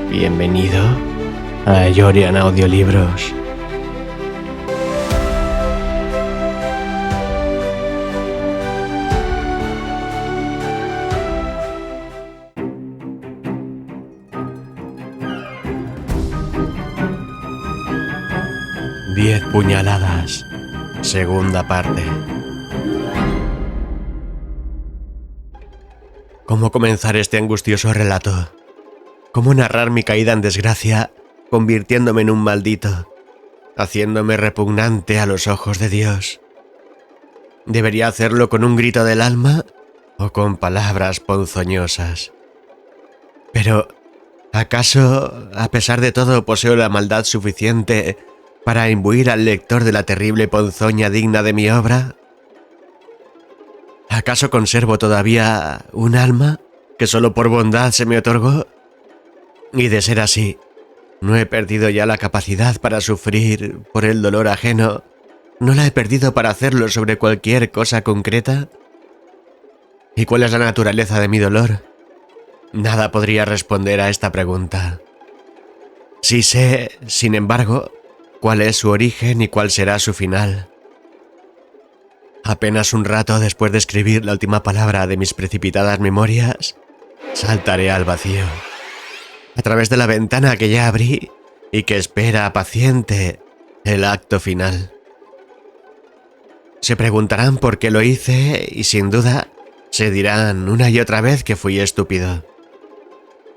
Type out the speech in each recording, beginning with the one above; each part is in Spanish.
Bienvenido a Yorian Audiolibros. Diez puñaladas, segunda parte. ¿Cómo comenzar este angustioso relato? ¿Cómo narrar mi caída en desgracia, convirtiéndome en un maldito, haciéndome repugnante a los ojos de Dios? ¿Debería hacerlo con un grito del alma o con palabras ponzoñosas? Pero, ¿acaso, a pesar de todo, poseo la maldad suficiente para imbuir al lector de la terrible ponzoña digna de mi obra? ¿Acaso conservo todavía un alma que solo por bondad se me otorgó? Y de ser así, ¿no he perdido ya la capacidad para sufrir por el dolor ajeno? ¿No la he perdido para hacerlo sobre cualquier cosa concreta? ¿Y cuál es la naturaleza de mi dolor? Nada podría responder a esta pregunta. Sí sé, sin embargo, cuál es su origen y cuál será su final. Apenas un rato después de escribir la última palabra de mis precipitadas memorias, saltaré al vacío, a través de la ventana que ya abrí y que espera paciente el acto final. Se preguntarán por qué lo hice y sin duda se dirán una y otra vez que fui estúpido.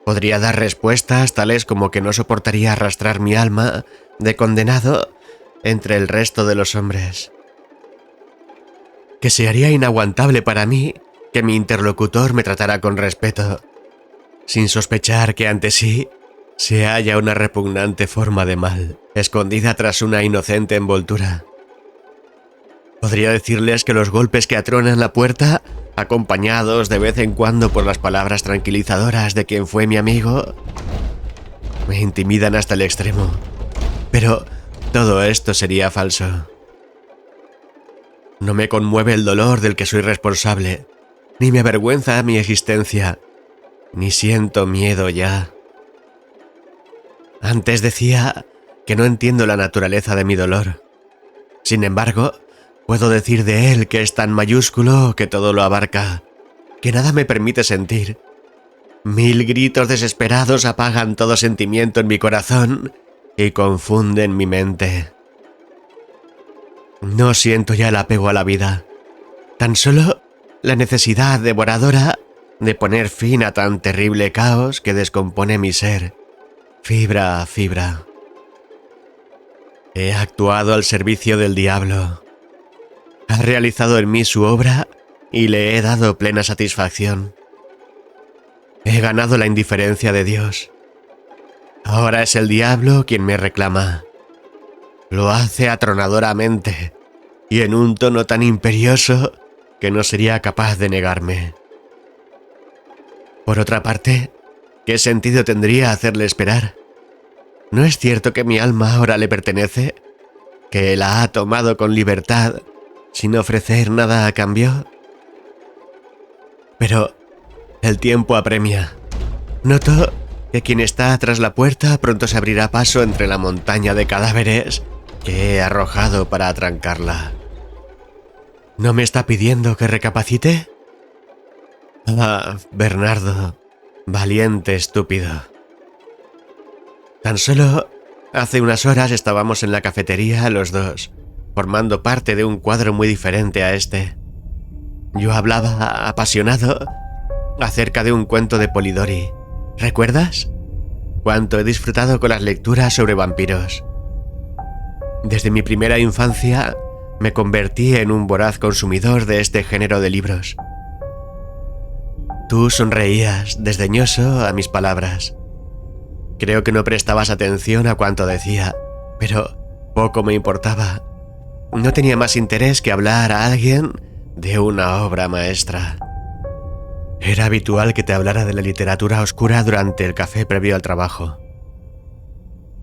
Podría dar respuestas tales como que no soportaría arrastrar mi alma de condenado entre el resto de los hombres. Que se haría inaguantable para mí que mi interlocutor me tratara con respeto, sin sospechar que ante sí se halla una repugnante forma de mal, escondida tras una inocente envoltura. Podría decirles que los golpes que atronan la puerta, acompañados de vez en cuando por las palabras tranquilizadoras de quien fue mi amigo, me intimidan hasta el extremo. Pero todo esto sería falso. No me conmueve el dolor del que soy responsable, ni me avergüenza mi existencia, ni siento miedo ya. Antes decía que no entiendo la naturaleza de mi dolor. Sin embargo, puedo decir de él que es tan mayúsculo que todo lo abarca, que nada me permite sentir. 1000 gritos desesperados apagan todo sentimiento en mi corazón y confunden mi mente. No siento ya el apego a la vida, tan solo la necesidad devoradora de poner fin a tan terrible caos que descompone mi ser, fibra a fibra. He actuado al servicio del diablo. Ha realizado en mí su obra y le he dado plena satisfacción. He ganado la indiferencia de Dios. Ahora es el diablo quien me reclama. Lo hace atronadoramente y en un tono tan imperioso que no sería capaz de negarme. Por otra parte, ¿qué sentido tendría hacerle esperar? ¿No es cierto que mi alma ahora le pertenece? ¿Que la ha tomado con libertad, sin ofrecer nada a cambio? Pero el tiempo apremia. Noto que quien está tras la puerta pronto se abrirá paso entre la montaña de cadáveres que he arrojado para atrancarla. ¿No me está pidiendo que recapacite? Ah, Bernardo, valiente estúpido. Tan solo hace unas horas estábamos en la cafetería los dos, formando parte de un cuadro muy diferente a este. Yo hablaba apasionado acerca de un cuento de Polidori. ¿Recuerdas? Cuánto he disfrutado con las lecturas sobre vampiros. Desde mi primera infancia me convertí en un voraz consumidor de este género de libros. Tú sonreías, desdeñoso, a mis palabras. Creo que no prestabas atención a cuanto decía, pero poco me importaba. No tenía más interés que hablar a alguien de una obra maestra. Era habitual que te hablara de la literatura oscura durante el café previo al trabajo.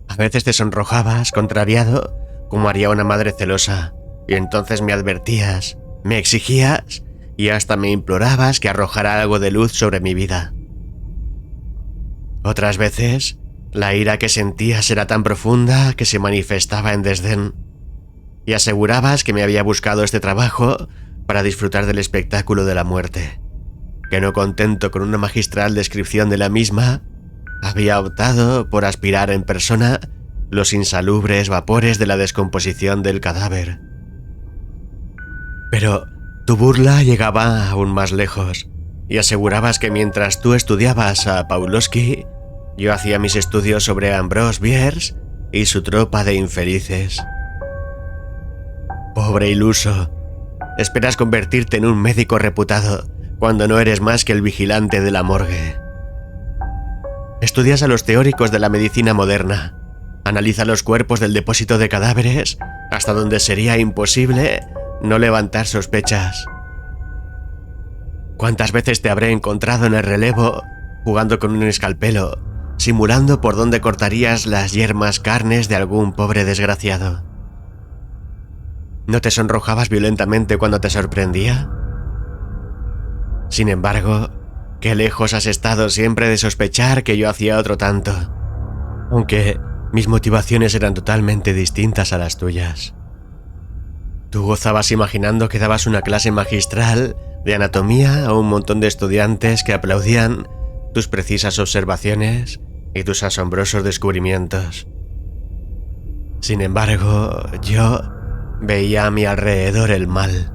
A veces te sonrojabas, contrariado, como haría una madre celosa, y entonces me advertías, me exigías y hasta me implorabas que arrojara algo de luz sobre mi vida. Otras veces La ira que sentías era tan profunda que se manifestaba en desdén, y asegurabas que me había buscado este trabajo para disfrutar del espectáculo de la muerte, que no contento con una magistral descripción de la misma, había optado por aspirar en persona los insalubres vapores de la descomposición del cadáver. Pero tu burla llegaba aún más lejos, y asegurabas que mientras tú estudiabas a Pawlowski, yo hacía mis estudios sobre Ambrose Bierce y su tropa de infelices. Pobre iluso, esperas convertirte en un médico reputado cuando no eres más que el vigilante de la morgue. Estudias a los teóricos de la medicina moderna, analiza los cuerpos del depósito de cadáveres hasta donde sería imposible no levantar sospechas. ¿Cuántas veces te habré encontrado en el relevo jugando con un escalpelo, simulando por dónde cortarías las yermas carnes de algún pobre desgraciado? ¿No te sonrojabas violentamente cuando te sorprendía? Sin embargo, qué lejos has estado siempre de sospechar que yo hacía otro tanto, aunque mis motivaciones eran totalmente distintas a las tuyas. Tú gozabas imaginando que dabas una clase magistral de anatomía a un montón de estudiantes que aplaudían tus precisas observaciones y tus asombrosos descubrimientos. Sin embargo, yo veía a mi alrededor el mal,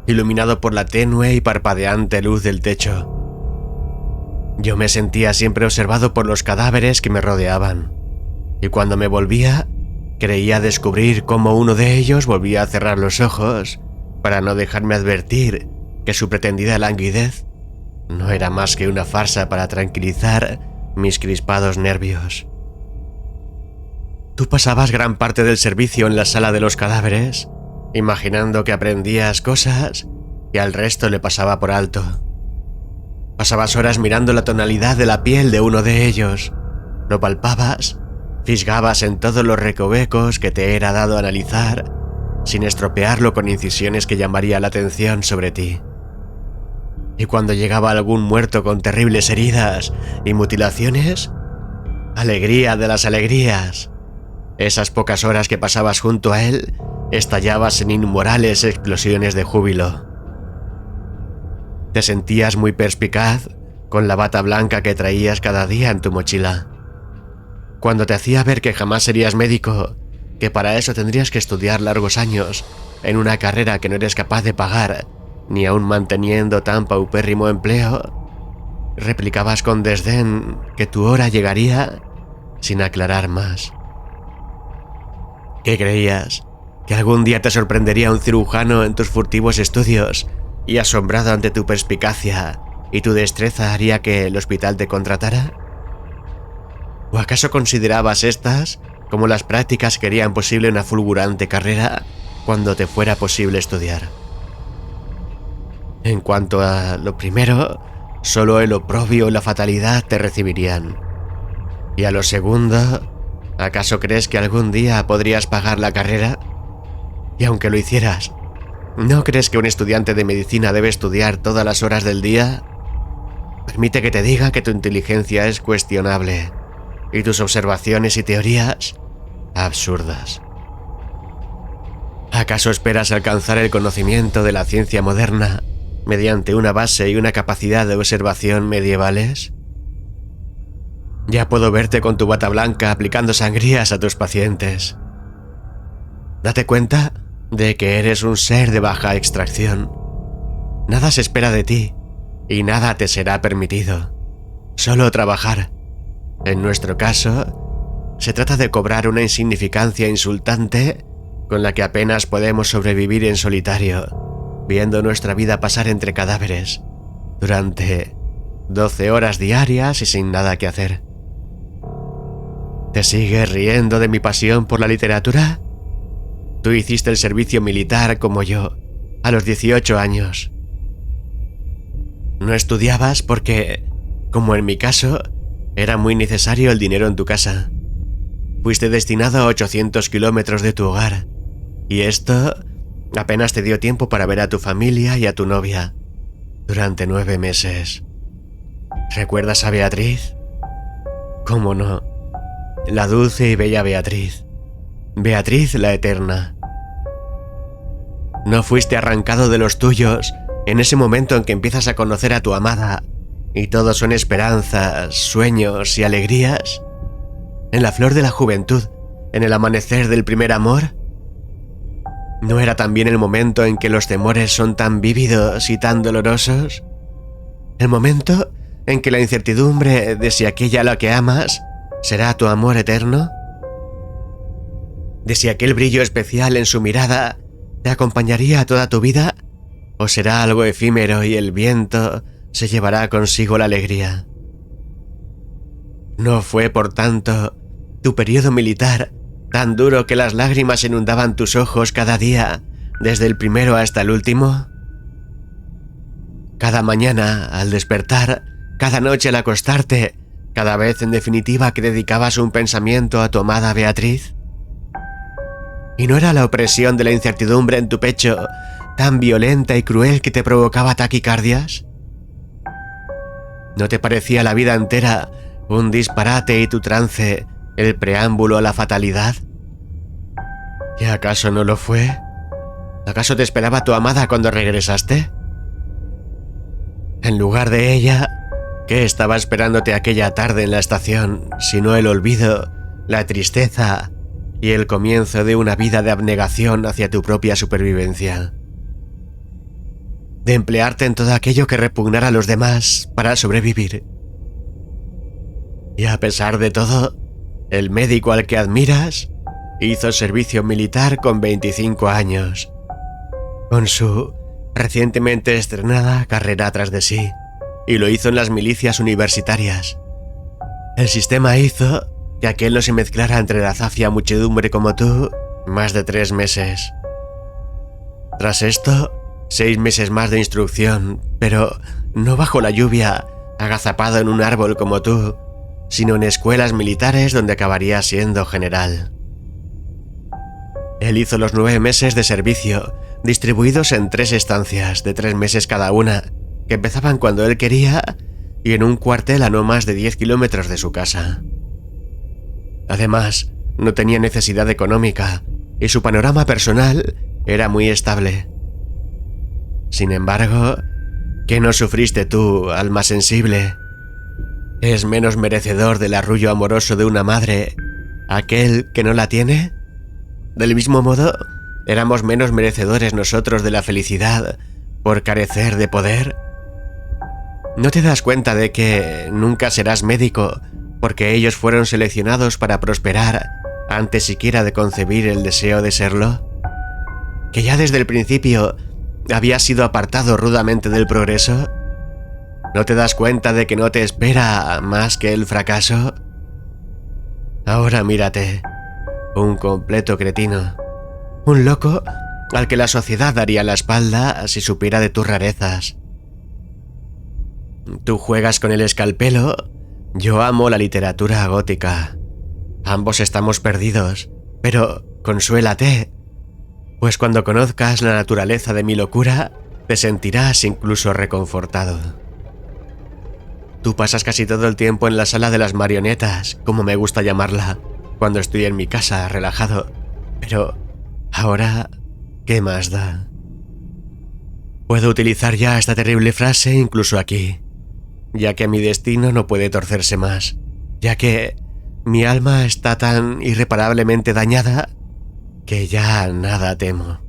iluminado por la tenue y parpadeante luz del techo. Yo me sentía siempre observado por los cadáveres que me rodeaban, y cuando me volvía, creía descubrir cómo uno de ellos volvía a cerrar los ojos para no dejarme advertir que su pretendida languidez no era más que una farsa para tranquilizar mis crispados nervios. Tú pasabas gran parte del servicio en la sala de los cadáveres, imaginando que aprendías cosas que al resto le pasaba por alto. Pasabas horas mirando la tonalidad de la piel de uno de ellos, lo palpabas, fisgabas en todos los recovecos que te era dado analizar, sin estropearlo con incisiones que llamarían la atención sobre ti. Y cuando llegaba algún muerto con terribles heridas y mutilaciones, alegría de las alegrías. Esas pocas horas que pasabas junto a él, estallabas en inmorales explosiones de júbilo. Te sentías muy perspicaz con la bata blanca que traías cada día en tu mochila. Cuando te hacía ver que jamás serías médico, que para eso tendrías que estudiar largos años en una carrera que no eres capaz de pagar, ni aún manteniendo tan paupérrimo empleo, replicabas con desdén que tu hora llegaría sin aclarar más. ¿Qué creías? ¿Que algún día te sorprendería un cirujano en tus furtivos estudios y asombrado ante tu perspicacia y tu destreza haría que el hospital te contratara? ¿O acaso considerabas estas como las prácticas que harían posible una fulgurante carrera cuando te fuera posible estudiar? En cuanto a lo primero, solo el oprobio y la fatalidad te recibirían. Y a lo segundo, ¿acaso crees que algún día podrías pagar la carrera? Y aunque lo hicieras, ¿no crees que un estudiante de medicina debe estudiar todas las horas del día? Permite que te diga que tu inteligencia es cuestionable y tus observaciones y teorías absurdas. ¿Acaso esperas alcanzar el conocimiento de la ciencia moderna mediante una base y una capacidad de observación medievales? Ya puedo verte con tu bata blanca aplicando sangrías a tus pacientes. Date cuenta de que eres un ser de baja extracción. Nada se espera de ti y nada te será permitido. Solo trabajar. En nuestro caso, se trata de cobrar una insignificancia insultante con la que apenas podemos sobrevivir en solitario, viendo nuestra vida pasar entre cadáveres durante 12 horas diarias y sin nada que hacer. ¿Te sigues riendo de mi pasión por la literatura? Tú hiciste el servicio militar como yo, a los 18 años. No estudiabas porque, como en mi caso, era muy necesario el dinero en tu casa. Fuiste destinado a 800 kilómetros de tu hogar, y esto apenas te dio tiempo para ver a tu familia y a tu novia durante 9 meses. ¿Recuerdas a Beatriz? ¿Cómo no? la dulce y bella Beatriz. Beatriz la eterna. No fuiste arrancado de los tuyos en ese momento en que empiezas a conocer a tu amada y todo son esperanzas, sueños y alegrías. En la flor de la juventud, en el amanecer del primer amor. ¿No era también el momento en que los temores son tan vívidos y tan dolorosos? El momento en que la incertidumbre de si aquella a la que amas será tu amor eterno. De si aquel brillo especial en su mirada te acompañaría toda tu vida, o será algo efímero y el viento se llevará consigo la alegría. ¿No fue, por tanto, tu periodo militar tan duro que las lágrimas inundaban tus ojos cada día, desde el primero hasta el último? Cada mañana, al despertar, cada noche al acostarte, cada vez en definitiva que dedicabas un pensamiento a tu amada Beatriz. ¿Y no era la opresión de la incertidumbre en tu pecho tan violenta y cruel que te provocaba taquicardias? ¿No te parecía la vida entera un disparate y tu trance el preámbulo a la fatalidad? ¿Y acaso no lo fue? ¿Acaso te esperaba tu amada cuando regresaste? En lugar de ella, ¿qué estaba esperándote aquella tarde en la estación, sino el olvido, la tristeza y el comienzo de una vida de abnegación hacia tu propia supervivencia? De emplearte en todo aquello que repugnara a los demás para sobrevivir. Y a pesar de todo, el médico al que admiras hizo servicio militar con 25 años, con su recientemente estrenada carrera tras de sí, y lo hizo en las milicias universitarias. El sistema hizo que aquel no se mezclara entre la zafia muchedumbre como tú más de 3 meses. Tras esto, 6 meses más de instrucción, pero no bajo la lluvia, agazapado en un árbol como tú, sino en escuelas militares donde acabaría siendo general. Él hizo los 9 meses de servicio, distribuidos en 3 estancias de 3 meses cada una, que empezaban cuando él quería y en un cuartel a no más de 10 kilómetros de su casa. Además, no tenía necesidad económica y su panorama personal era muy estable. Sin embargo, ¿qué no sufriste tú, alma sensible? ¿Es menos merecedor del arrullo amoroso de una madre aquel que no la tiene? Del mismo modo, ¿éramos menos merecedores nosotros de la felicidad por carecer de poder? ¿No te das cuenta de que nunca serás médico porque ellos fueron seleccionados para prosperar antes siquiera de concebir el deseo de serlo? ¿Que ya desde el principio habías sido apartado rudamente del progreso? ¿No te das cuenta de que no te espera más que el fracaso? Ahora mírate, un completo cretino, un loco al que la sociedad daría la espalda si supiera de tus rarezas. Tú juegas con el escalpelo, yo amo la literatura gótica. Ambos estamos perdidos, pero consuélate, pues cuando conozcas la naturaleza de mi locura, te sentirás incluso reconfortado. Tú pasas casi todo el tiempo en la sala de las marionetas, como me gusta llamarla, cuando estoy en mi casa, relajado. Pero ahora, ¿qué más da? Puedo utilizar ya esta terrible frase incluso aquí, ya que mi destino no puede torcerse más, ya que mi alma está tan irreparablemente dañada que ya nada temo.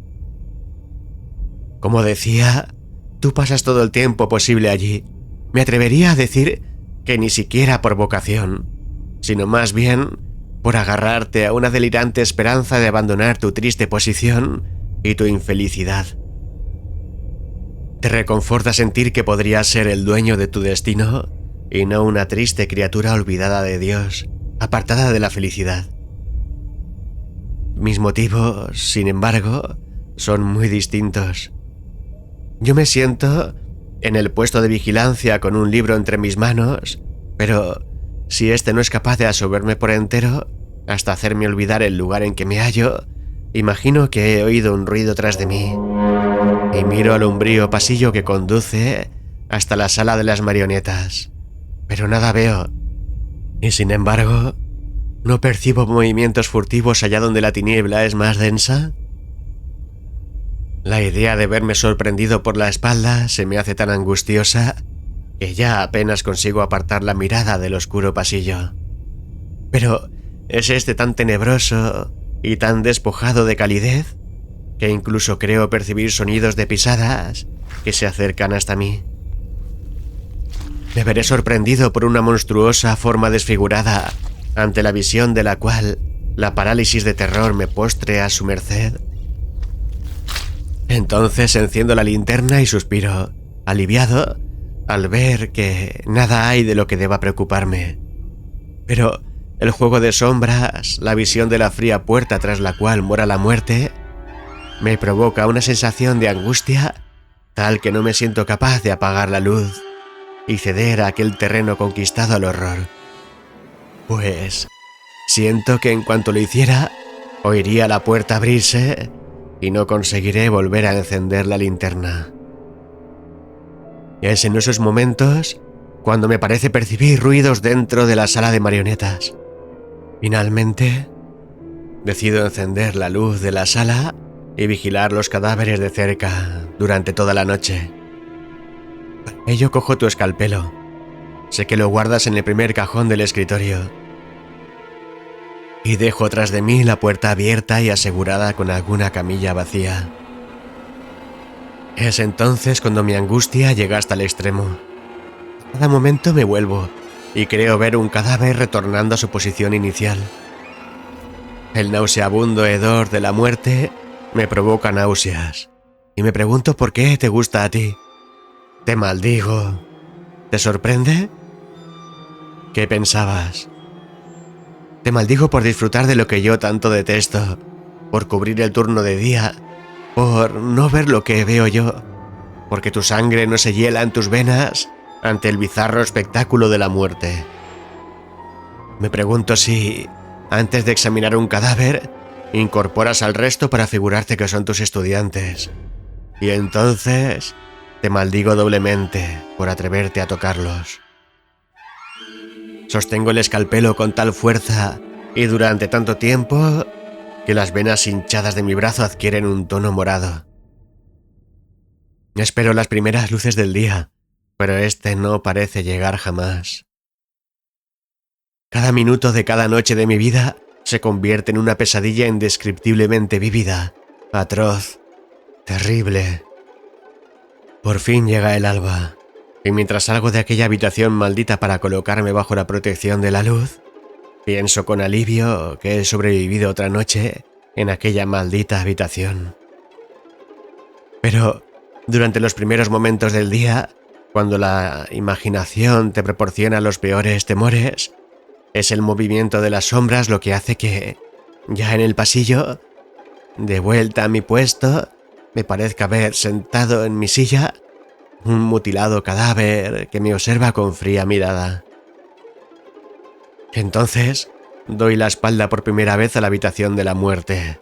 Como decía, tú pasas todo el tiempo posible allí. Me atrevería a decir que ni siquiera por vocación, sino más bien por agarrarte a una delirante esperanza de abandonar tu triste posición y tu infelicidad. Te reconforta sentir que podrías ser el dueño de tu destino y no una triste criatura olvidada de Dios, apartada de la felicidad. Mis motivos, sin embargo, son muy distintos. Yo me siento en el puesto de vigilancia con un libro entre mis manos, pero si este no es capaz de absorberme por entero, hasta hacerme olvidar el lugar en que me hallo, imagino que he oído un ruido tras de mí y miro al umbrío pasillo que conduce hasta la sala de las marionetas, pero nada veo. Y sin embargo, ¿No percibo movimientos furtivos allá donde la tiniebla es más densa? La idea de verme sorprendido por la espalda se me hace tan angustiosa que ya apenas consigo apartar la mirada del oscuro pasillo. Pero es este tan tenebroso y tan despojado de calidez que incluso creo percibir sonidos de pisadas que se acercan hasta mí. Me veré sorprendido por una monstruosa forma desfigurada ante la visión de la cual la parálisis de terror me postre a su merced. Entonces enciendo la linterna y suspiro, aliviado, al ver que nada hay de lo que deba preocuparme. Pero el juego de sombras, la visión de la fría puerta tras la cual mora la muerte, me provoca una sensación de angustia tal que no me siento capaz de apagar la luz y ceder a aquel terreno conquistado al horror. Pues siento que en cuanto lo hiciera, oiría la puerta abrirse y no conseguiré volver a encender la linterna. Es en esos momentos cuando me parece percibir ruidos dentro de la sala de marionetas. Finalmente, decido encender la luz de la sala y vigilar los cadáveres de cerca durante toda la noche. Para ello cojo tu escalpelo. Sé que lo guardas en el primer cajón del escritorio. Y dejo tras de mí la puerta abierta y asegurada con alguna camilla vacía. Es entonces cuando mi angustia llega hasta el extremo. Cada momento me vuelvo y creo ver un cadáver retornando a su posición inicial. El nauseabundo hedor de la muerte me provoca náuseas y me pregunto por qué te gusta a ti. Te maldigo. ¿Te sorprende? ¿Qué pensabas? Te maldigo por disfrutar de lo que yo tanto detesto, por cubrir el turno de día, por no ver lo que veo yo, porque tu sangre no se hiela en tus venas ante el bizarro espectáculo de la muerte. Me pregunto si, antes de examinar un cadáver, incorporas al resto para figurarte que son tus estudiantes. Y entonces te maldigo doblemente por atreverte a tocarlos. Sostengo el escalpelo con tal fuerza y durante tanto tiempo que las venas hinchadas de mi brazo adquieren un tono morado. Espero las primeras luces del día, pero este no parece llegar jamás. Cada minuto de cada noche de mi vida se convierte en una pesadilla indescriptiblemente vívida, atroz, terrible. Por fin llega el alba, y mientras salgo de aquella habitación maldita para colocarme bajo la protección de la luz, pienso con alivio que he sobrevivido otra noche en aquella maldita habitación. Pero durante los primeros momentos del día, cuando la imaginación te proporciona los peores temores, es el movimiento de las sombras lo que hace que, ya en el pasillo, de vuelta a mi puesto, me parezca ver sentado en mi silla un mutilado cadáver que me observa con fría mirada. Entonces, doy la espalda por primera vez a la habitación de la muerte,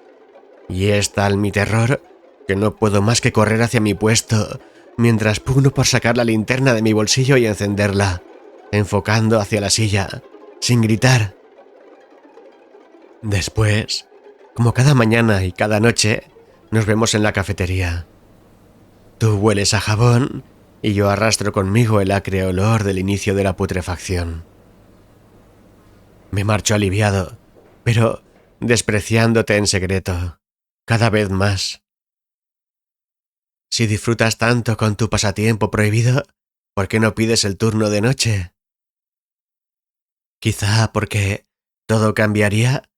y es tal mi terror que no puedo más que correr hacia mi puesto, mientras pugno por sacar la linterna de mi bolsillo y encenderla, enfocando hacia la silla, sin gritar. Después, como cada mañana y cada noche, nos vemos en la cafetería. Tú hueles a jabón y yo arrastro conmigo el acre olor del inicio de la putrefacción. Me marcho aliviado, pero despreciándote en secreto, cada vez más. Si disfrutas tanto con tu pasatiempo prohibido, ¿por qué no pides el turno de noche? Quizá porque todo cambiaría,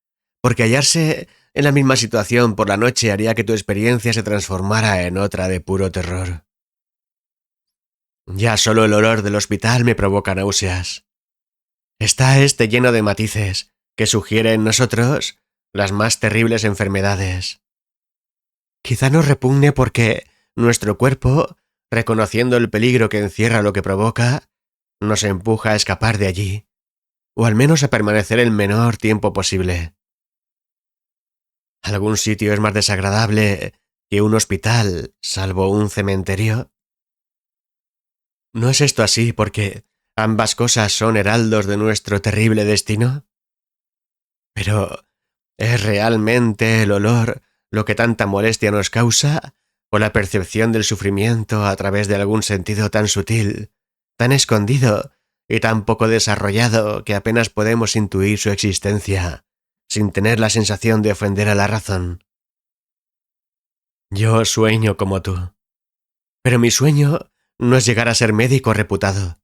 porque hallarse en la misma situación por la noche haría que tu experiencia se transformara en otra de puro terror. Ya solo el olor del hospital me provoca náuseas. Está este lleno de matices que sugiere en nosotros las más terribles enfermedades. Quizá nos repugne porque nuestro cuerpo, reconociendo el peligro que encierra lo que provoca, nos empuja a escapar de allí, o al menos a permanecer el menor tiempo posible. ¿Algún sitio es más desagradable que un hospital, salvo un cementerio? ¿No es esto así porque ambas cosas son heraldos de nuestro terrible destino? Pero, ¿es realmente el olor lo que tanta molestia nos causa? ¿O la percepción del sufrimiento a través de algún sentido tan sutil, tan escondido y tan poco desarrollado que apenas podemos intuir su existencia, sin tener la sensación de ofender a la razón? Yo sueño como tú. Pero mi sueño no es llegar a ser médico reputado.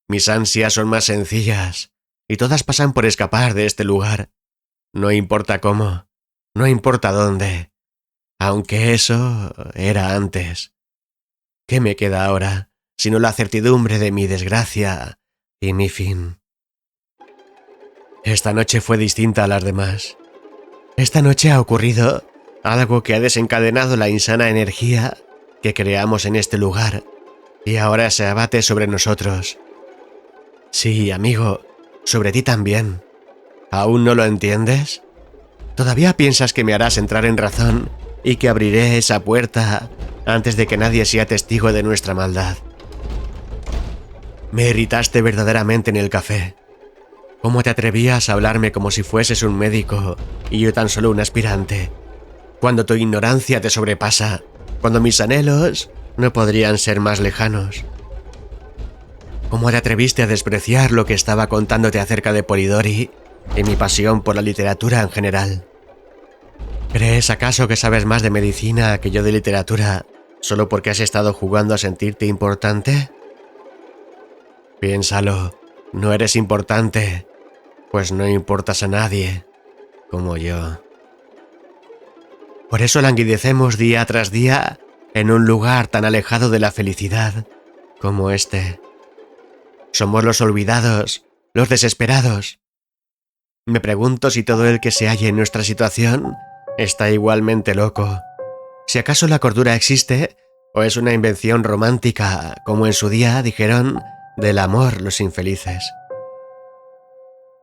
Mis ansias son más sencillas, y todas pasan por escapar de este lugar. No importa cómo, no importa dónde, aunque eso era antes. ¿Qué me queda ahora, sino la certidumbre de mi desgracia y mi fin? Esta noche fue distinta a las demás. Esta noche ha ocurrido algo que ha desencadenado la insana energía que creamos en este lugar y ahora se abate sobre nosotros. Sí, amigo, sobre ti también. ¿Aún no lo entiendes? ¿Todavía piensas que me harás entrar en razón y que abriré esa puerta antes de que nadie sea testigo de nuestra maldad? Me irritaste verdaderamente en el café. ¿Cómo te atrevías a hablarme como si fueses un médico y yo tan solo un aspirante? Cuando tu ignorancia te sobrepasa, cuando mis anhelos no podrían ser más lejanos. ¿Cómo te atreviste a despreciar lo que estaba contándote acerca de Polidori y mi pasión por la literatura en general? ¿Crees acaso que sabes más de medicina que yo de literatura solo porque has estado jugando a sentirte importante? Piénsalo, no eres importante, pues no importas a nadie, como yo. Por eso languidecemos día tras día en un lugar tan alejado de la felicidad como este. Somos los olvidados, los desesperados. Me pregunto si todo el que se halle en nuestra situación está igualmente loco. Si acaso la cordura existe o es una invención romántica, como en su día dijeron del amor los infelices.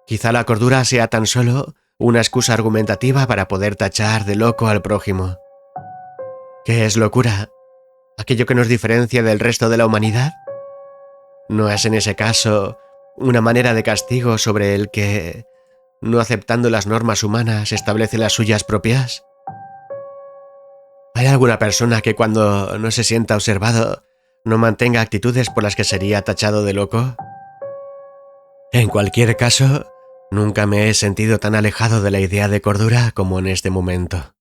Quizá la cordura sea tan solo una excusa argumentativa para poder tachar de loco al prójimo. ¿Qué es locura? ¿Aquello que nos diferencia del resto de la humanidad? ¿No es en ese caso una manera de castigo sobre el que, no aceptando las normas humanas, establece las suyas propias? ¿Hay alguna persona que cuando no se sienta observado no mantenga actitudes por las que sería tachado de loco? En cualquier caso, nunca me he sentido tan alejado de la idea de cordura como en este momento.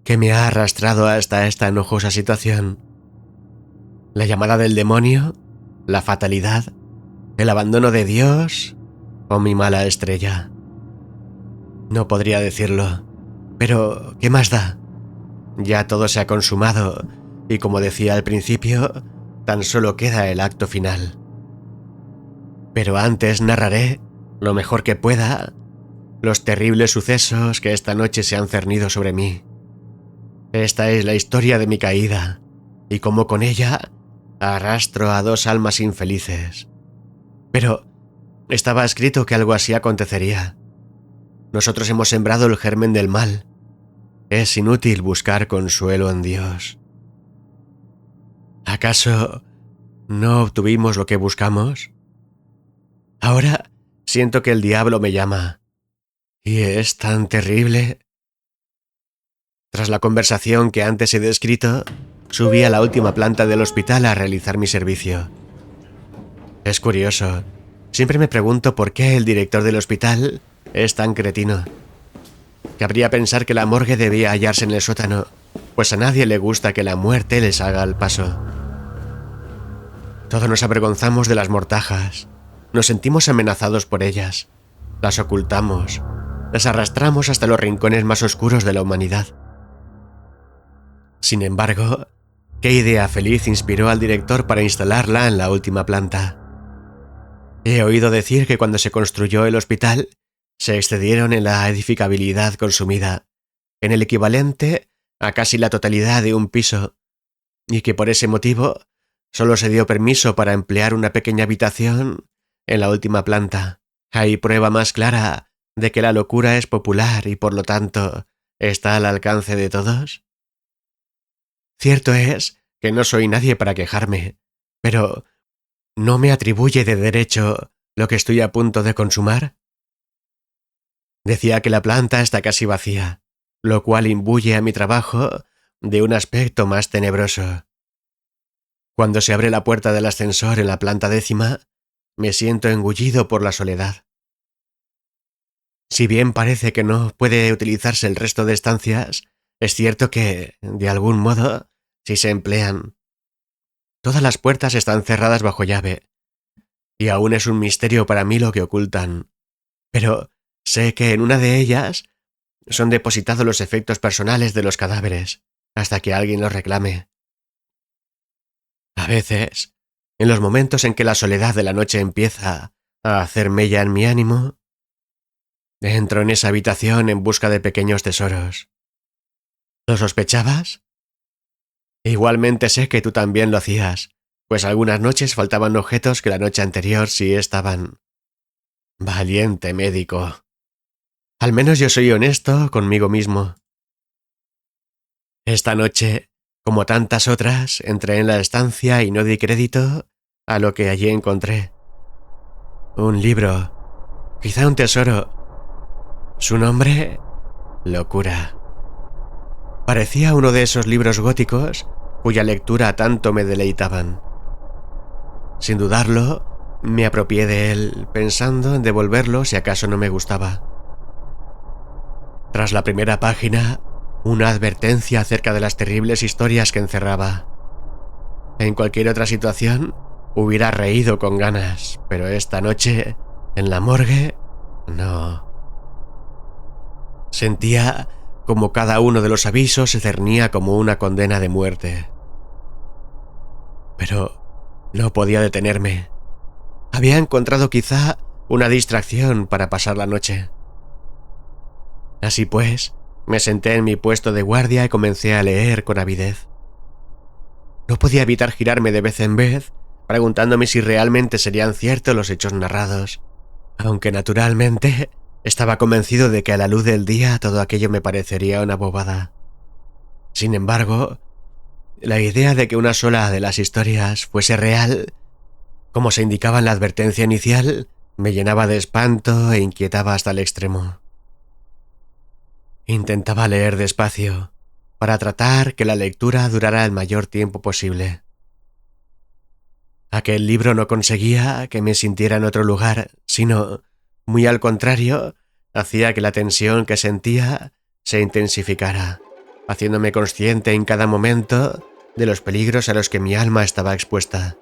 ¿Qué me ha arrastrado hasta esta enojosa situación? ¿La llamada del demonio? ¿La fatalidad? ¿El abandono de Dios? ¿O mi mala estrella? No podría decirlo, pero ¿qué más da? Ya todo se ha consumado y, como decía al principio, tan solo queda el acto final. Pero antes narraré, lo mejor que pueda, los terribles sucesos que esta noche se han cernido sobre mí. Esta es la historia de mi caída, y como con ella arrastro a dos almas infelices. Pero estaba escrito que algo así acontecería. Nosotros hemos sembrado el germen del mal. Es inútil buscar consuelo en Dios. ¿Acaso no obtuvimos lo que buscamos? Ahora siento que el diablo me llama. Y es tan terrible. Tras la conversación que antes he descrito, subí a la última planta del hospital a realizar mi servicio. Es curioso. Siempre me pregunto por qué el director del hospital es tan cretino. Cabría pensar que la morgue debía hallarse en el sótano, pues a nadie le gusta que la muerte les haga el paso. Todos nos avergonzamos de las mortajas. Nos sentimos amenazados por ellas. Las ocultamos. Las arrastramos hasta los rincones más oscuros de la humanidad. Sin embargo, ¿qué idea feliz inspiró al director para instalarla en la última planta? He oído decir que cuando se construyó el hospital, se excedieron en la edificabilidad consumida, en el equivalente a casi la totalidad de un piso, y que por ese motivo solo se dio permiso para emplear una pequeña habitación en la última planta. ¿Hay prueba más clara de que la locura es popular y por lo tanto está al alcance de todos? Cierto es que no soy nadie para quejarme, pero ¿no me atribuye de derecho lo que estoy a punto de consumar? Decía que la planta está casi vacía, lo cual imbuye a mi trabajo de un aspecto más tenebroso. Cuando se abre la puerta del ascensor en la planta 10ª, me siento engullido por la soledad. Si bien parece que no puede utilizarse el resto de estancias, es cierto que, de algún modo, sí se emplean. Todas las puertas están cerradas bajo llave, y aún es un misterio para mí lo que ocultan. Pero sé que en una de ellas son depositados los efectos personales de los cadáveres, hasta que alguien los reclame. A veces, en los momentos en que la soledad de la noche empieza a hacer mella en mi ánimo, entro en esa habitación en busca de pequeños tesoros. ¿Lo sospechabas? Igualmente sé que tú también lo hacías, pues algunas noches faltaban objetos que la noche anterior sí estaban. Valiente médico. Al menos yo soy honesto conmigo mismo. Esta noche, como tantas otras, entré en la estancia y no di crédito a lo que allí encontré. Un libro, quizá un tesoro. Su nombre, Locura. Parecía uno de esos libros góticos cuya lectura tanto me deleitaban. Sin dudarlo, me apropié de él, pensando en devolverlo si acaso no me gustaba. Tras la primera página, una advertencia acerca de las terribles historias que encerraba. En cualquier otra situación, hubiera reído con ganas, pero esta noche, en la morgue, no. Sentía como cada uno de los avisos se cernía como una condena de muerte. Pero no podía detenerme. Había encontrado quizá una distracción para pasar la noche. Así pues, me senté en mi puesto de guardia y comencé a leer con avidez. No podía evitar girarme de vez en vez, preguntándome si realmente serían ciertos los hechos narrados, aunque naturalmente estaba convencido de que a la luz del día todo aquello me parecería una bobada. Sin embargo, la idea de que una sola de las historias fuese real, como se indicaba en la advertencia inicial, me llenaba de espanto e inquietaba hasta el extremo. Intentaba leer despacio, para tratar que la lectura durara el mayor tiempo posible. Aquel libro no conseguía que me sintiera en otro lugar, sino, muy al contrario, hacía que la tensión que sentía se intensificara, haciéndome consciente en cada momento de los peligros a los que mi alma estaba expuesta.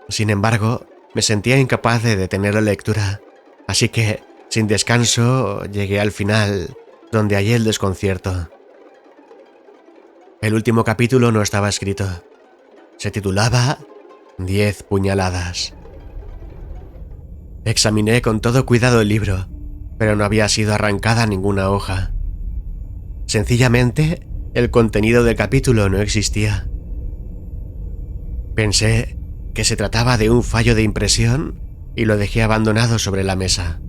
Sin embargo, me sentía incapaz de detener la lectura, así que, sin descanso, llegué al final, donde hallé el desconcierto. El último capítulo no estaba escrito. Se titulaba 10 puñaladas. Examiné con todo cuidado el libro, pero no había sido arrancada ninguna hoja. Sencillamente, el contenido del capítulo no existía. Pensé que se trataba de un fallo de impresión y lo dejé abandonado sobre la mesa.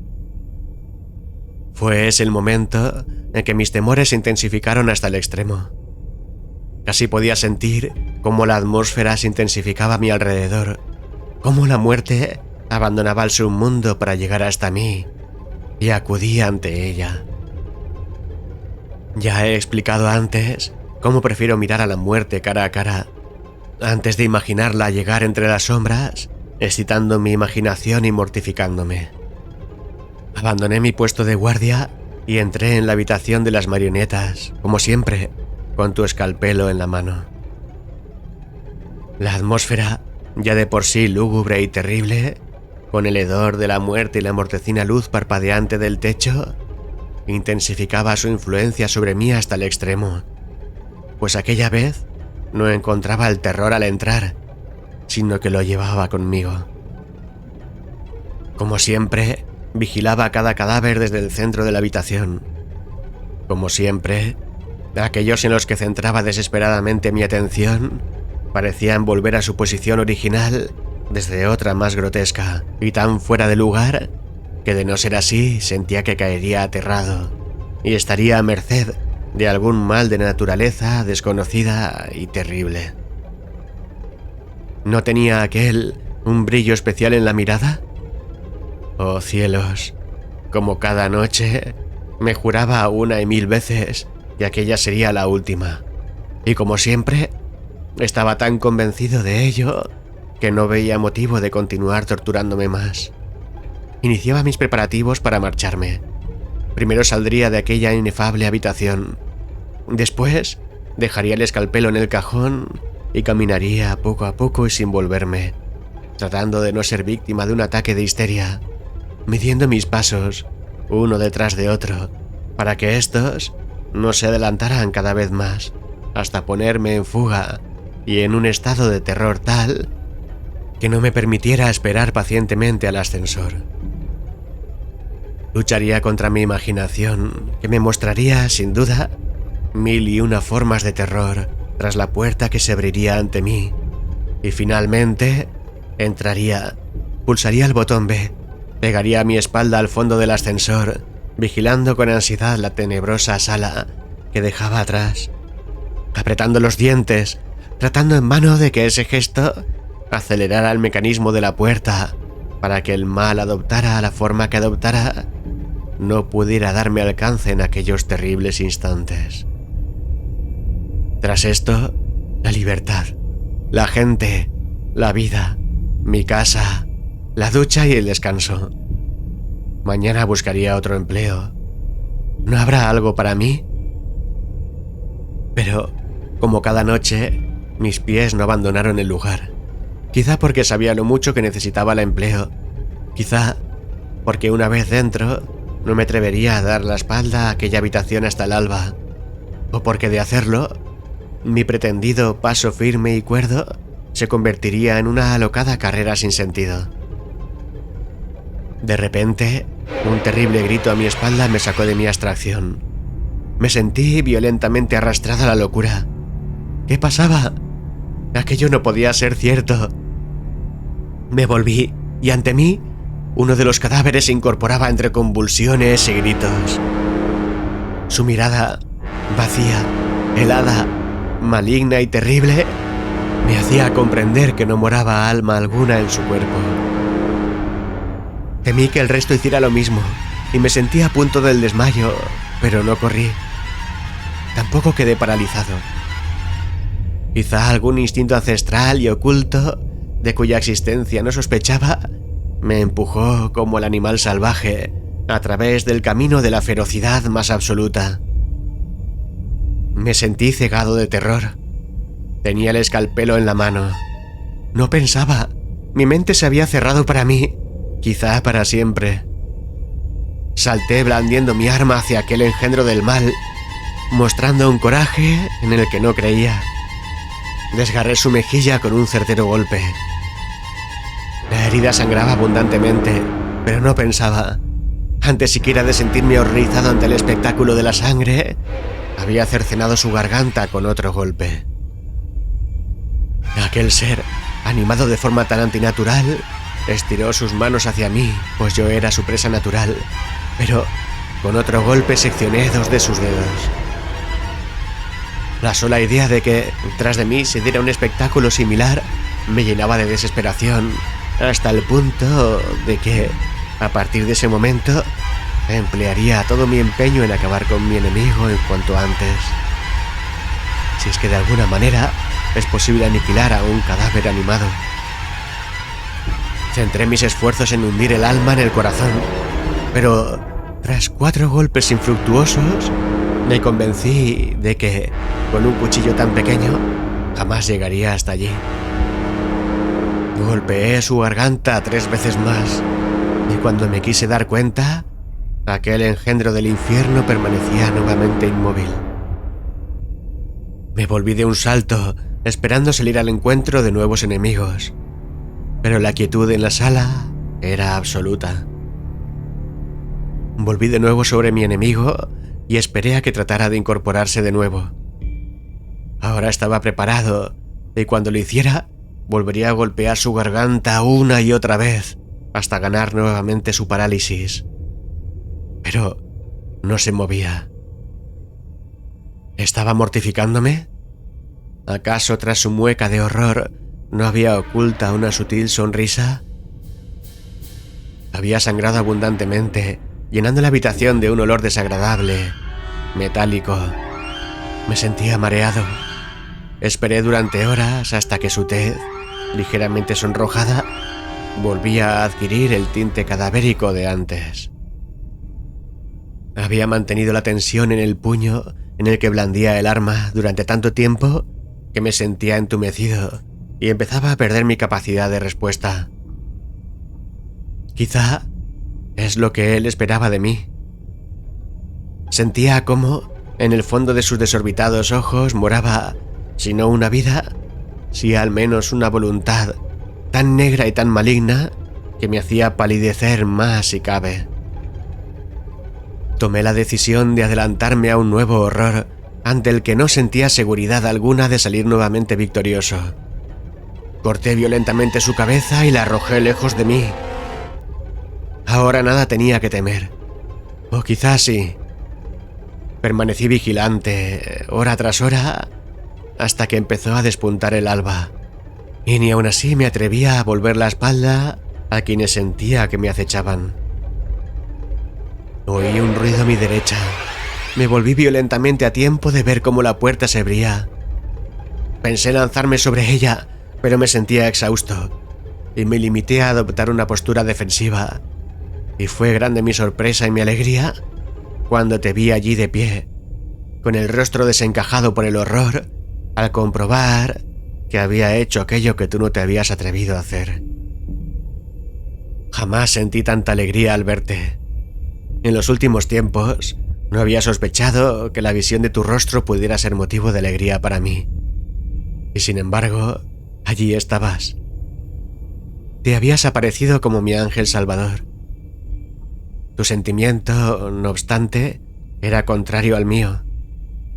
Fue ese el momento en que mis temores se intensificaron hasta el extremo. Casi podía sentir cómo la atmósfera se intensificaba a mi alrededor, cómo la muerte abandonaba el submundo para llegar hasta mí y acudía ante ella. Ya he explicado antes cómo prefiero mirar a la muerte cara a cara, antes de imaginarla llegar entre las sombras, excitando mi imaginación y mortificándome. Abandoné mi puesto de guardia y entré en la habitación de las marionetas, como siempre, con tu escalpelo en la mano. La atmósfera, ya de por sí lúgubre y terrible, con el hedor de la muerte y la mortecina luz parpadeante del techo, intensificaba su influencia sobre mí hasta el extremo, pues aquella vez no encontraba el terror al entrar, sino que lo llevaba conmigo. Como siempre, vigilaba cada cadáver desde el centro de la habitación. Como siempre, aquellos en los que centraba desesperadamente mi atención parecían volver a su posición original desde otra más grotesca y tan fuera de lugar que, de no ser así, sentía que caería aterrado y estaría a merced de algún mal de naturaleza desconocida y terrible. ¿No tenía aquel un brillo especial en la mirada? Oh cielos, Como cada noche, me juraba una y mil veces que aquella sería la última. Y como siempre, estaba tan convencido de ello que no veía motivo de continuar torturándome más. Iniciaba mis preparativos para marcharme. Primero saldría de aquella inefable habitación. Después, dejaría el escalpelo en el cajón y caminaría poco a poco y sin volverme, tratando de no ser víctima de un ataque de histeria, midiendo mis pasos, uno detrás de otro, para que estos no se adelantaran cada vez más, hasta ponerme en fuga y en un estado de terror tal que no me permitiera esperar pacientemente al ascensor. Lucharía contra mi imaginación, que me mostraría, sin duda, 1001 formas de terror tras la puerta que se abriría ante mí, y finalmente entraría, pulsaría el botón B, pegaría mi espalda al fondo del ascensor, vigilando con ansiedad la tenebrosa sala que dejaba atrás, apretando los dientes, tratando en vano de que ese gesto acelerara el mecanismo de la puerta para que el mal adoptara la forma que adoptara, no pudiera darme alcance en aquellos terribles instantes. Tras esto, la libertad, la gente, la vida, mi casa, la ducha y el descanso. Mañana buscaría otro empleo. ¿No habrá algo para mí? Pero, como cada noche, mis pies no abandonaron el lugar. Quizá porque sabía lo mucho que necesitaba el empleo. Quizá porque una vez dentro no me atrevería a dar la espalda a aquella habitación hasta el alba. O porque de hacerlo, mi pretendido paso firme y cuerdo se convertiría en una alocada carrera sin sentido. De repente, un terrible grito a mi espalda me sacó de mi abstracción. Me sentí violentamente arrastrado a la locura. ¿Qué pasaba? Aquello no podía ser cierto. Me volví y ante mí, uno de los cadáveres se incorporaba entre convulsiones y gritos. Su mirada, vacía, helada, maligna y terrible, me hacía comprender que no moraba alma alguna en su cuerpo. Temí que el resto hiciera lo mismo y me sentí a punto del desmayo, pero no corrí. Tampoco quedé paralizado. Quizá algún instinto ancestral y oculto, de cuya existencia no sospechaba, me empujó como el animal salvaje a través del camino de la ferocidad más absoluta. Me sentí cegado de terror. Tenía el escalpelo en la mano. No pensaba. Mi mente se había cerrado para mí, quizá para siempre. Salté blandiendo mi arma hacia aquel engendro del mal, mostrando un coraje en el que no creía. Desgarré su mejilla con un certero golpe. La herida sangraba abundantemente, pero no pensaba. Antes siquiera de sentirme horrorizado ante el espectáculo de la sangre, había cercenado su garganta con otro golpe. Aquel ser, animado de forma tan antinatural, estiró sus manos hacia mí, pues yo era su presa natural, pero con otro golpe seccioné 2 de sus dedos. La sola idea de que tras de mí se diera un espectáculo similar me llenaba de desesperación, hasta el punto de que, a partir de ese momento, emplearía todo mi empeño en acabar con mi enemigo en cuanto antes. Si es que de alguna manera es posible aniquilar a un cadáver animado. Centré mis esfuerzos en hundir el alma en el corazón, pero tras 4 golpes infructuosos, me convencí de que, con un cuchillo tan pequeño, jamás llegaría hasta allí. Golpeé su garganta 3 veces más, y cuando me quise dar cuenta, aquel engendro del infierno permanecía nuevamente inmóvil. Me volví de un salto, esperando salir al encuentro de nuevos enemigos, pero la quietud en la sala era absoluta. Volví de nuevo sobre mi enemigo y esperé a que tratara de incorporarse de nuevo. Ahora estaba preparado, y cuando lo hiciera, volvería a golpear su garganta una y otra vez, hasta ganar nuevamente su parálisis. Pero no se movía. ¿Estaba mortificándome? ¿Acaso tras su mueca de horror no había oculta una sutil sonrisa? Había sangrado abundantemente llenando la habitación de un olor desagradable, metálico. Me sentía mareado. Esperé durante horas hasta que su tez, ligeramente sonrojada, volvía a adquirir el tinte cadavérico de antes. Había mantenido la tensión en el puño en el que blandía el arma durante tanto tiempo que me sentía entumecido y empezaba a perder mi capacidad de respuesta. Quizá es lo que él esperaba de mí. Sentía cómo, en el fondo de sus desorbitados ojos, moraba, si no una vida, sí al menos una voluntad tan negra y tan maligna que me hacía palidecer más si cabe. Tomé la decisión de adelantarme a un nuevo horror ante el que no sentía seguridad alguna de salir nuevamente victorioso. Corté violentamente su cabeza y la arrojé lejos de mí. Ahora nada tenía que temer. O quizás sí. Permanecí vigilante, hora tras hora, hasta que empezó a despuntar el alba. Y ni aun así me atrevía a volver la espalda a quienes sentía que me acechaban. Oí un ruido a mi derecha. Me volví violentamente a tiempo de ver cómo la puerta se abría. Pensé lanzarme sobre ella, pero me sentía exhausto, y me limité a adoptar una postura defensiva. Y fue grande mi sorpresa y mi alegría cuando te vi allí de pie, con el rostro desencajado por el horror, al comprobar que había hecho aquello que tú no te habías atrevido a hacer. Jamás sentí tanta alegría al verte. En los últimos tiempos no había sospechado que la visión de tu rostro pudiera ser motivo de alegría para mí. Y sin embargo, allí estabas. Te habías aparecido como mi ángel salvador. Tu sentimiento, no obstante, era contrario al mío.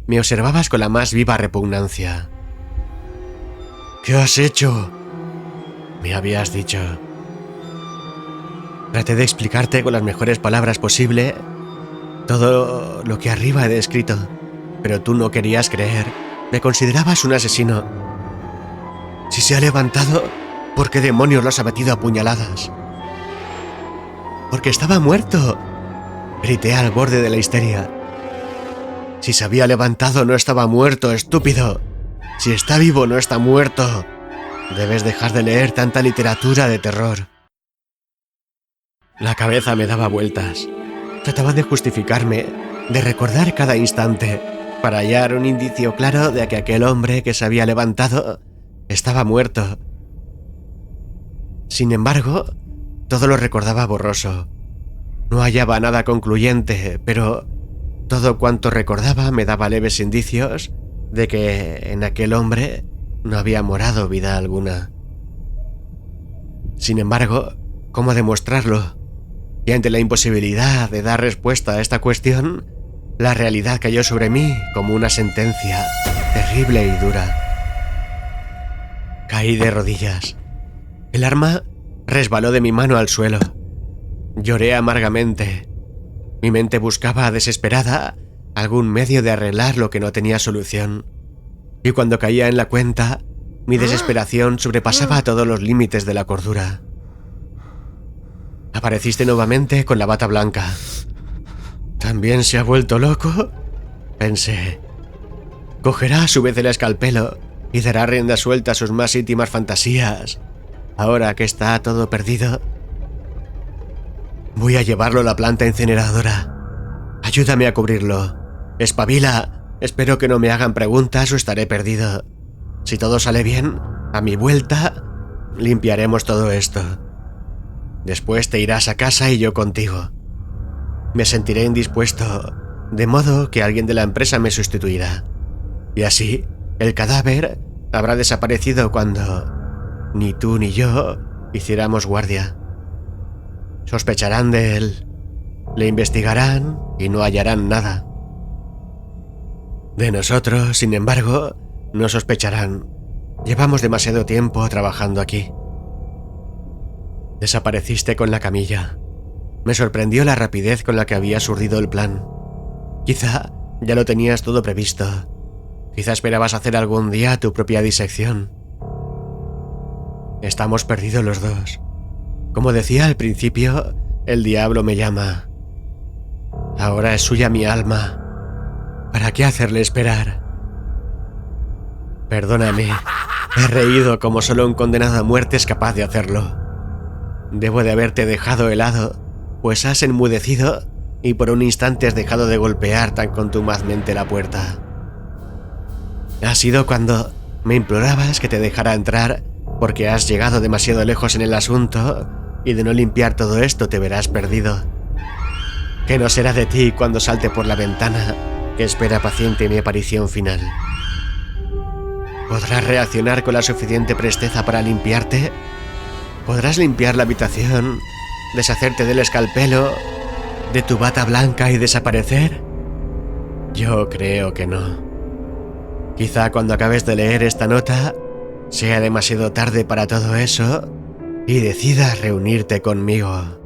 Me observabas con la más viva repugnancia. ¿Qué has hecho?, me habías dicho. Traté de explicarte con las mejores palabras posible todo lo que arriba he descrito, pero tú no querías creer. Me considerabas un asesino. Si se ha levantado, ¿por qué demonios lo has abatido a puñaladas? Porque estaba muerto, grité al borde de la histeria. Si se había levantado, no estaba muerto, estúpido. Si está vivo, no está muerto. Debes dejar de leer tanta literatura de terror. La cabeza me daba vueltas. Trataba de justificarme, de recordar cada instante, para hallar un indicio claro de que aquel hombre que se había levantado estaba muerto. Sin embargo, todo lo recordaba borroso. No hallaba nada concluyente, pero todo cuanto recordaba me daba leves indicios de que en aquel hombre no había morado vida alguna. Sin embargo, ¿cómo demostrarlo? Y ante la imposibilidad de dar respuesta a esta cuestión, la realidad cayó sobre mí como una sentencia terrible y dura. Caí de rodillas. El arma resbaló de mi mano al suelo. Lloré amargamente. Mi mente buscaba desesperada algún medio de arreglar lo que no tenía solución. Y cuando caía en la cuenta, mi desesperación sobrepasaba todos los límites de la cordura. Apareciste nuevamente con la bata blanca. ¿También se ha vuelto loco?, pensé. Cogerá a su vez el escalpelo y dará rienda suelta a sus más íntimas fantasías. Ahora que está todo perdido, voy a llevarlo a la planta incineradora. Ayúdame a cubrirlo. Espabila. Espero que no me hagan preguntas o estaré perdido. Si todo sale bien, a mi vuelta, limpiaremos todo esto. Después te irás a casa y yo contigo. Me sentiré indispuesto, de modo que alguien de la empresa me sustituirá. Y así, el cadáver habrá desaparecido cuando ni tú ni yo hiciéramos guardia. Sospecharán de él, le investigarán y no hallarán nada. De nosotros, sin embargo, no sospecharán. Llevamos demasiado tiempo trabajando aquí. Desapareciste con la camilla. Me sorprendió la rapidez con la que habías urdido el plan. Quizá ya lo tenías todo previsto. Quizá esperabas hacer algún día tu propia disección. Estamos perdidos los dos. Como decía al principio, el diablo me llama. Ahora es suya mi alma. ¿Para qué hacerle esperar? Perdóname, he reído como solo un condenado a muerte es capaz de hacerlo. Debo de haberte dejado helado, pues has enmudecido y por un instante has dejado de golpear tan contumazmente la puerta. Ha sido cuando me implorabas que te dejara entrar porque has llegado demasiado lejos en el asunto y de no limpiar todo esto te verás perdido. ¿Qué no será de ti cuando salte por la ventana que espera paciente mi aparición final? ¿Podrás reaccionar con la suficiente presteza para limpiarte? ¿Podrás limpiar la habitación, deshacerte del escalpelo, de tu bata blanca y desaparecer? Yo creo que no. Quizá cuando acabes de leer esta nota sea demasiado tarde para todo eso y decidas reunirte conmigo.